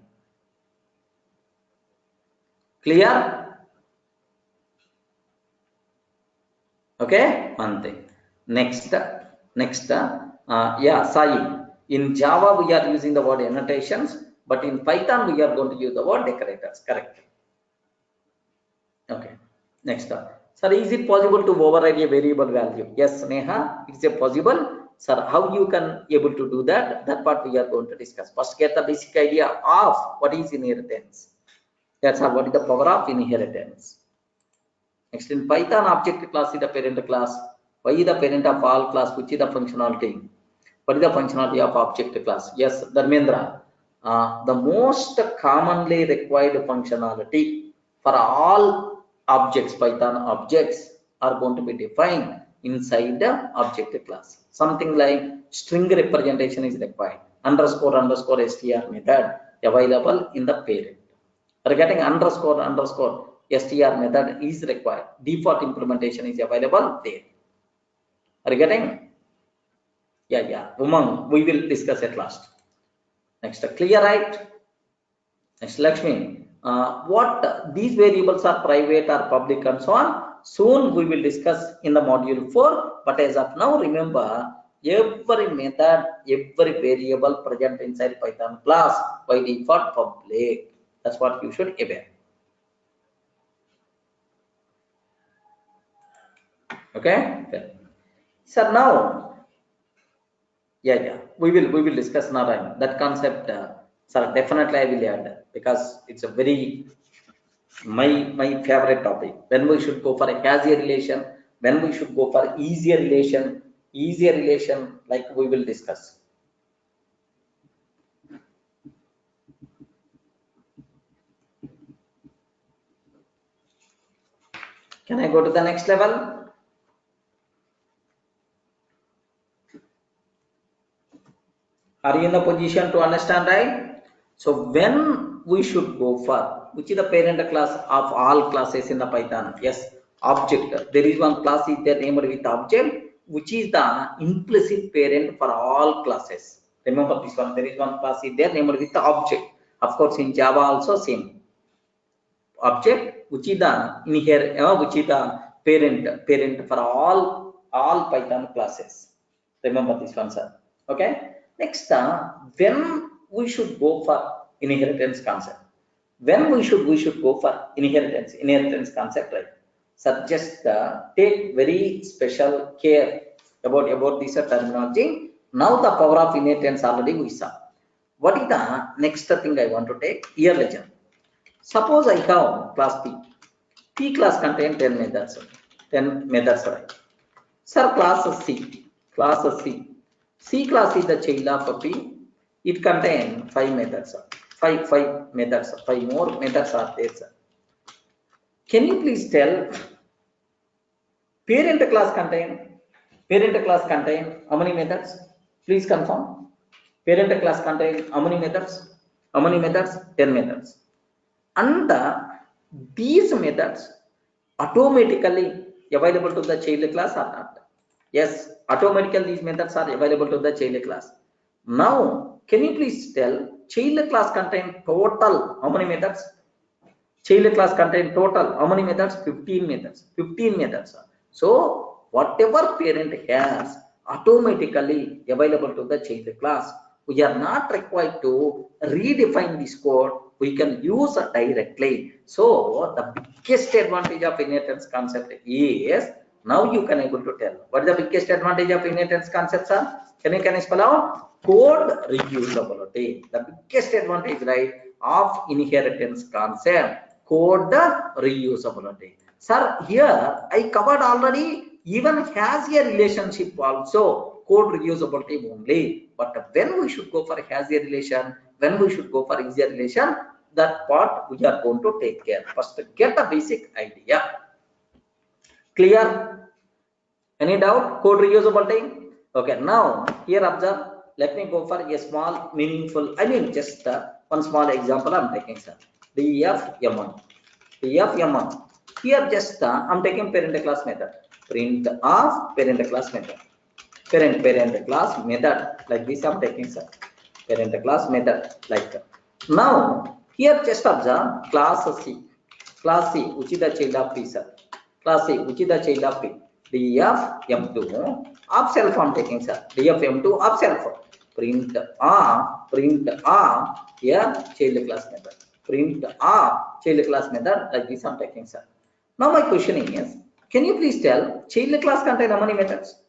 Clear? Okay, one thing. Next, yeah, Sai. In Java, we are using the word annotations, but in Python, we are going to use the word decorators. Correct. Okay. Next. Sir, is it possible to override a variable value? Yes, Neha, it's a possible. Sir, how you can able to do that? That part we are going to discuss. First, get the basic idea of what is inheritance. That's how, what is the power of inheritance. Next, in Python, object class is the parent class. Why is the parent of all class? Which is the functionality? What is the functionality of object class? Yes, Dharmendra. The most commonly required functionality for all objects, Python objects, are going to be defined inside the object class. Something like string representation is required. Underscore underscore str method available in the parent. Regarding underscore underscore str method is required. Default implementation is available there. Regarding, yeah, Umang, we will discuss at last. Next, clear, right? Next, Lakshmi, what these variables are private or public and so on. Soon we will discuss in the module 4. But as of now, remember, every method, every variable present inside Python class by default public. That's what you should aware. Okay. So now, yeah, we will discuss now that concept. Sir, definitely I will add, because it's a very my favorite topic. When we should go for a casual relation, when we should go for easier relation, like we will discuss. Can I go to the next level? Are you in the position to understand, right? So when we should go for, which is the parent class of all classes in the Python? Yes, object. There is one class is there named with object, which is the implicit parent for all classes. Remember this one. There is one class is there named with the object. Of course, in Java also same. Object, which is the which is the parent for all Python classes. Remember this one, sir. Okay. Next, when we should go for inheritance concept. When we should go for inheritance concept, right? So just take very special care about this terminology. Now the power of inheritance already we saw. What is the next thing I want to take? Here legend. Suppose I have class P. P class contains 10 methods. 10 methods, right? Sir, class C. Class C. C class is the child of P. It contains 5 methods. Five methods. 5 more methods are there, sir. Can you please tell parent class contain how many methods? Please confirm. Parent class contain how many methods? How many methods? 10 methods. And these methods automatically available to the child class or not? Yes, automatically these methods are available to the child class. Now, can you please tell child class contain total how many methods? Child class contain total how many methods? 15 methods. 15 methods. So whatever parent has automatically available to the child class. We are not required to redefine this code. We can use directly. So the biggest advantage of inheritance concept is, now you can able to tell what is the biggest advantage of inheritance concept, sir? Can you spell out? Code reusability. The biggest advantage, right, of inheritance concept, code reusability. Sir, here I covered already, even has a relationship also. code reusability only. But when we should go for has a relation, when we should go for is a relation, that part we are going to take care. First, get a basic idea. Clear? Any doubt? Code reusability? Okay, now here observe. Let me go for a small, meaningful, just one small example I'm taking, sir. Def m1. Def m1. Here just I'm taking parent class method. Print of parent class method. Parent class method. Like this I'm taking, sir. Parent class method. Like that. Now, here just observe class C. Class C, which is the child of P, sir. Class C, which is the child of P. Def m2 of self I'm taking, sir. Def m2 of self. Print here child class method. Print child class method like this I'm taking, sir. Now my questioning is, can you please tell child class contain how many methods?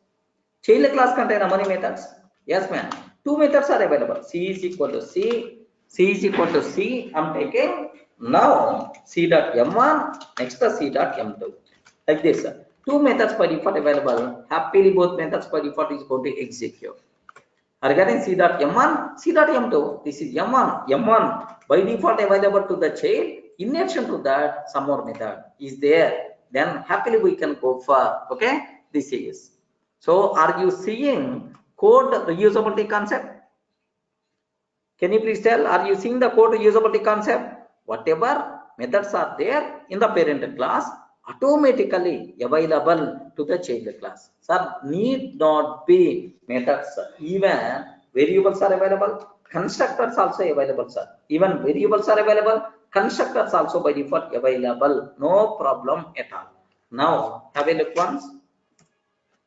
Child class contain how many methods? Yes, ma'am. Two methods are available. C is equal to C. C is equal to C. I'm taking now C dot m1 next to C dot m2. Like this, sir. Two methods by default available. Happily both methods by default is going to execute. Regarding C dot m1, C dot m2, this is m1. M1 by default available to the child. In addition to that, some more method is there. Then happily we can go for, okay, this is. So are you seeing code reusability concept? Can you please tell, are you seeing the code reusability concept? Whatever methods are there in the parent class, automatically available to the child class. Sir, need not be methods. Even variables are available. Constructors also available, sir. Even variables are available. Constructors also by default available. No problem at all. Now, have a look once.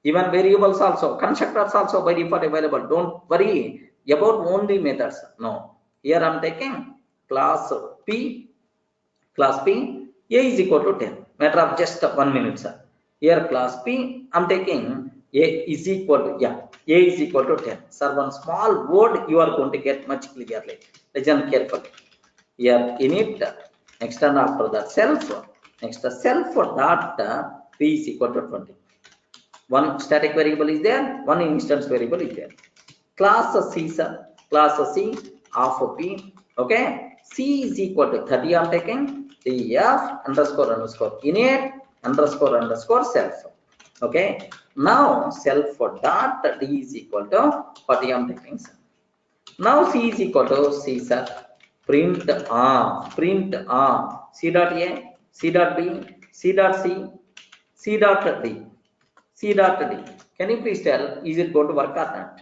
Even variables also, constructors also by default available. Don't worry about only methods. No. Here I'm taking class P. Class P, A is equal to 10. Matter of just 1 minute, sir. Here class P, I'm taking A is equal to, A is equal to 10. Sir, one small word you are going to get much clearly. Listen carefully. Here init, next and after that self, next self for that P is equal to 20. One static variable is there, one instance variable is there. Class C, sir, class C of P, okay. C is equal to 30, I'm taking def underscore init underscore self, okay. Now self for dot D is equal to 40, I'm taking, sir. Now C is equal to C, sir. Print C dot A, C dot B, C dot C, C dot D, C dot D. Can you please tell, is it going to work or not?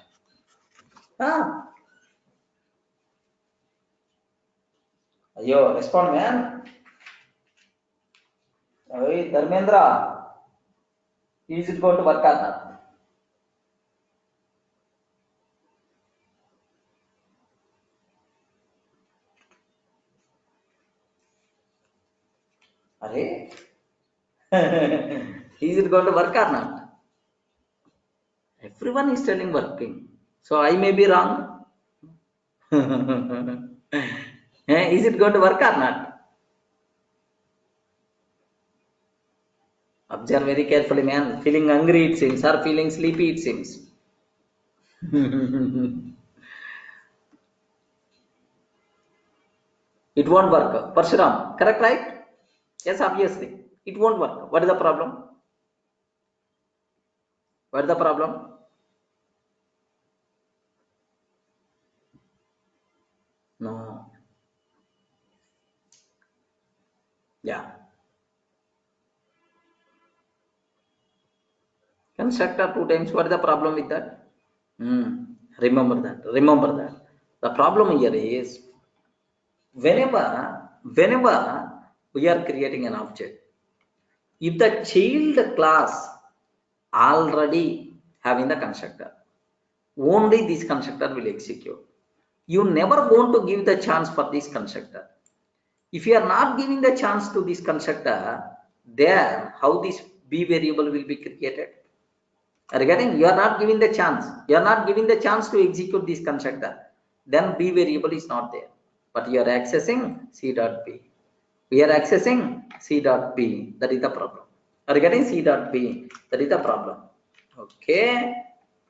Ayo, respond, man. Hey, Dharmendra, is it going to work or not? Arey? Is it going to work or not? Everyone is telling working. So I may be wrong. Is it going to work or not? Observe very carefully, man. Feeling hungry, it seems, or feeling sleepy, it seems. It won't work. Parshuram, correct, right? Yes, obviously. It won't work. What is the problem? What is the problem? No. Yeah. Constructor 2 times. What is the problem with that? Remember that. Remember that. The problem here is whenever we are creating an object, if the child class already having the constructor, only this constructor will execute. You never want to give the chance for this constructor. If you are not giving the chance to this constructor, then how this B variable will be created? Regarding, you are not giving the chance. You are not giving the chance to execute this constructor. Then B variable is not there. But you are accessing C dot B. We are accessing C dot B. That is the problem. Regarding C dot B, that is the problem. Okay.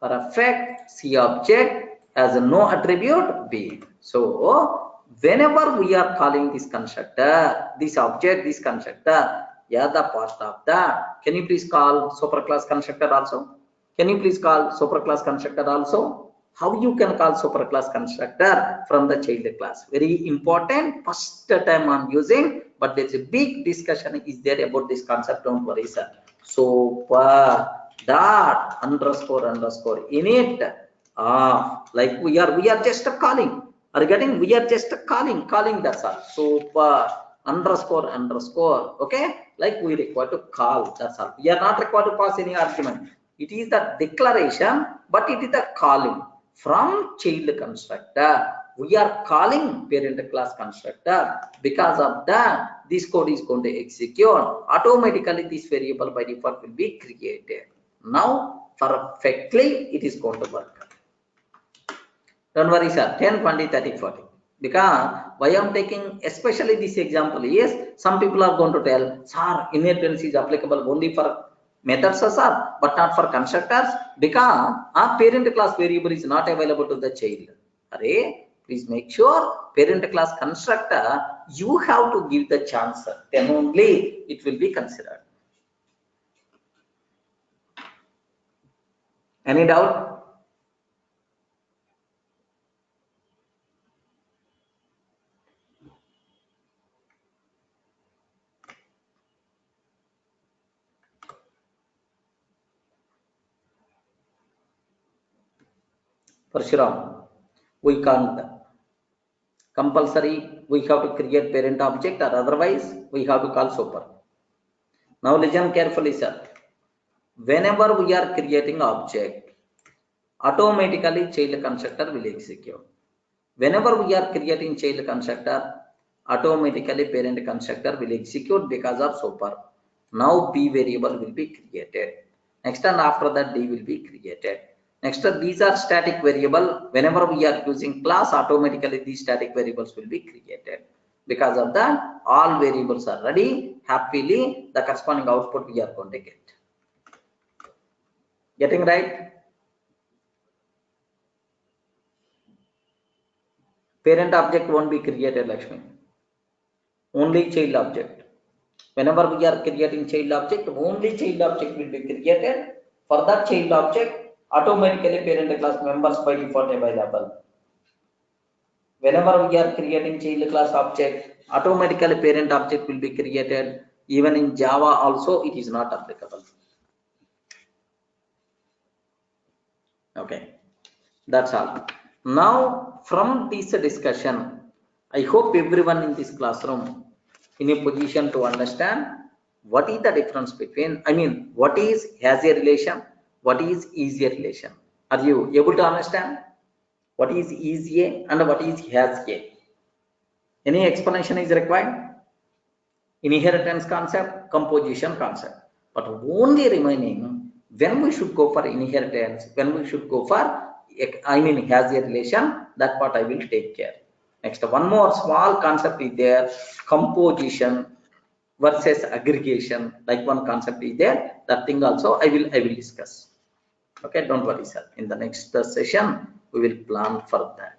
For a fact, C object has no attribute B. So whenever we are calling this constructor, this object, this constructor, yeah, the part of that. Can you please call superclass constructor also? Can you please call superclass constructor also? How you can call superclass constructor from the child class? Very important. First time I'm using, but there's a big discussion is there about this concept. Don't worry, sir. Super dot underscore underscore init like we are just calling. Are you getting? We are just calling. That's all. Super underscore underscore. Okay, like we require to call. That's all. We are not required to pass any argument. It is the declaration, but it is the calling from child constructor. We are calling parent class constructor. Because of that, this code is going to execute automatically. This variable by default will be created. Now perfectly it is going to work. Don't worry, sir. 10, 20, 30, 40. Because why I'm taking especially this example is some people are going to tell, sir, inheritance is applicable only for methods, sir, but not for constructors, because our parent class variable is not available to the child. Array, please make sure parent class constructor you have to give the chance, sir. Then only it will be considered. Any doubt? Parshuram, we can't. Compulsory, we have to create parent object, or otherwise we have to call super. Now listen carefully, sir. Whenever we are creating object, automatically child constructor will execute. Whenever we are creating child constructor, automatically parent constructor will execute because of super. Now B variable will be created. Next and after that D will be created. Next, these are static variable. Whenever we are using class, automatically these static variables will be created. Because of that, all variables are ready. Happily, the corresponding output we are going to get. Getting right? Parent object won't be created, Lakshmi. Only child object. Whenever we are creating child object, only child object will be created. For that child object, automatically parent class members by default available. Whenever we are creating child class object, automatically parent object will be created. Even in Java also, it is not applicable. Okay, that's all. Now, from this discussion, I hope everyone in this classroom in a position to understand what is the difference between, what is has a relation, what is a relation. Are you able to understand what is a and what is has a? Any explanation is required? Inheritance concept, composition concept, but only remaining when we should go for inheritance, when we should go for has a relation, that part I will take care. Next, one more small concept is there, composition versus aggregation, like one concept is there, that thing also I will discuss. Okay, don't worry, sir. In the next session we will plan for that.